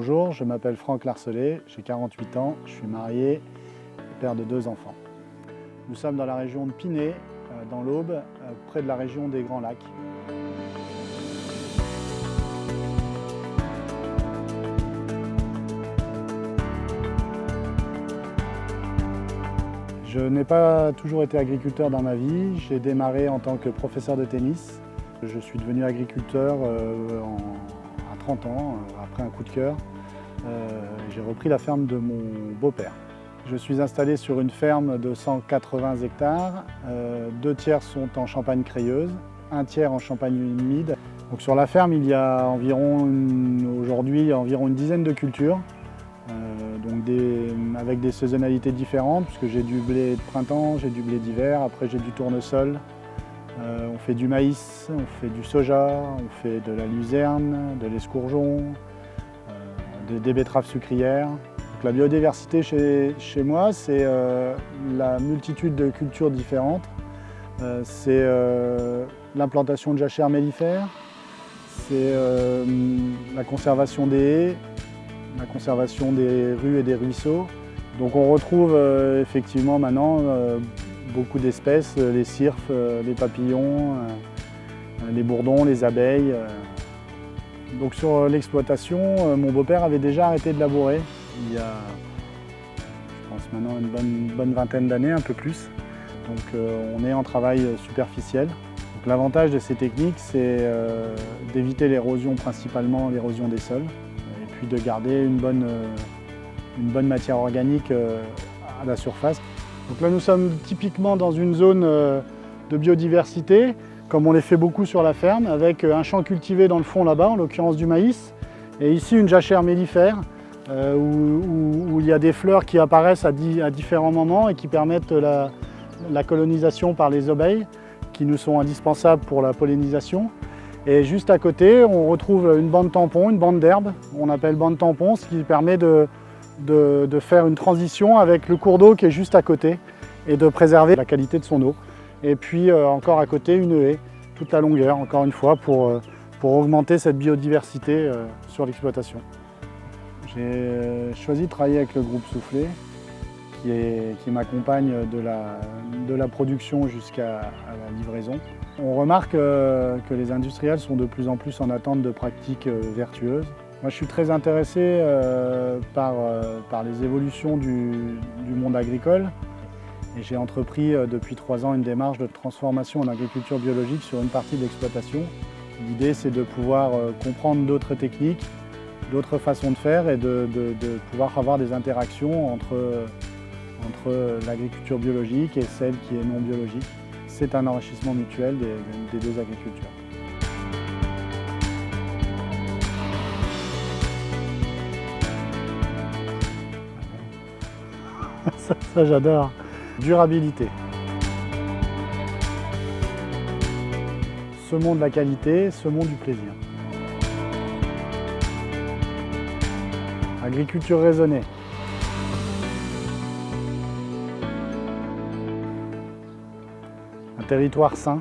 Bonjour, je m'appelle Franck Larcelet, j'ai 48 ans, je suis marié et père de 2 enfants. Nous sommes dans la région de Pinet, dans l'Aube, près de la région des Grands Lacs. Je n'ai pas toujours été agriculteur dans ma vie, j'ai démarré en tant que professeur de tennis. Je suis devenu agriculteur à 30 ans, après un coup de cœur. J'ai repris la ferme de mon beau-père. Je suis installé sur une ferme de 180 hectares. 2 tiers sont en Champagne crayeuse, 1 tiers en Champagne humide. Donc sur la ferme, il y a aujourd'hui environ une dizaine de cultures, avec des saisonnalités différentes, puisque j'ai du blé de printemps, j'ai du blé d'hiver, après j'ai du tournesol. On fait du maïs, on fait du soja, on fait de la luzerne, de l'escourgeon, des betteraves sucrières. Donc la biodiversité chez moi, c'est la multitude de cultures différentes. C'est l'implantation de jachères mellifères, c'est la conservation des haies, la conservation des rues et des ruisseaux. Donc on retrouve effectivement maintenant beaucoup d'espèces, les cirfes, les papillons, les bourdons, les abeilles. Donc sur l'exploitation, mon beau-père avait déjà arrêté de labourer il y a, je pense maintenant, une bonne vingtaine d'années, un peu plus. Donc on est en travail superficiel. Donc l'avantage de ces techniques, c'est d'éviter l'érosion, principalement l'érosion des sols, et puis de garder une bonne matière organique à la surface. Donc là nous sommes typiquement dans une zone de biodiversité, comme on les fait beaucoup sur la ferme, avec un champ cultivé dans le fond là-bas, en l'occurrence du maïs, et ici une jachère mellifère où il y a des fleurs qui apparaissent à différents moments et qui permettent la colonisation par les abeilles, qui nous sont indispensables pour la pollinisation. Et juste à côté, on retrouve une bande tampon, une bande d'herbe, on appelle bande tampon, ce qui permet de faire une transition avec le cours d'eau qui est juste à côté et de préserver la qualité de son eau. Et puis encore à côté, une haie, toute la longueur, encore une fois, pour augmenter cette biodiversité sur l'exploitation. J'ai choisi de travailler avec le groupe Soufflé, qui m'accompagne de la production jusqu'à la livraison. On remarque que les industriels sont de plus en plus en attente de pratiques vertueuses. Moi, je suis très intéressé par les évolutions du monde agricole. Et j'ai entrepris depuis 3 ans une démarche de transformation en agriculture biologique sur une partie de l'exploitation. L'idée, c'est de pouvoir comprendre d'autres techniques, d'autres façons de faire et de pouvoir avoir des interactions entre l'agriculture biologique et celle qui est non biologique. C'est un enrichissement mutuel des 2 agricultures. Ça j'adore. Durabilité. Semons de la qualité, semons du plaisir. Agriculture raisonnée. Un territoire sain.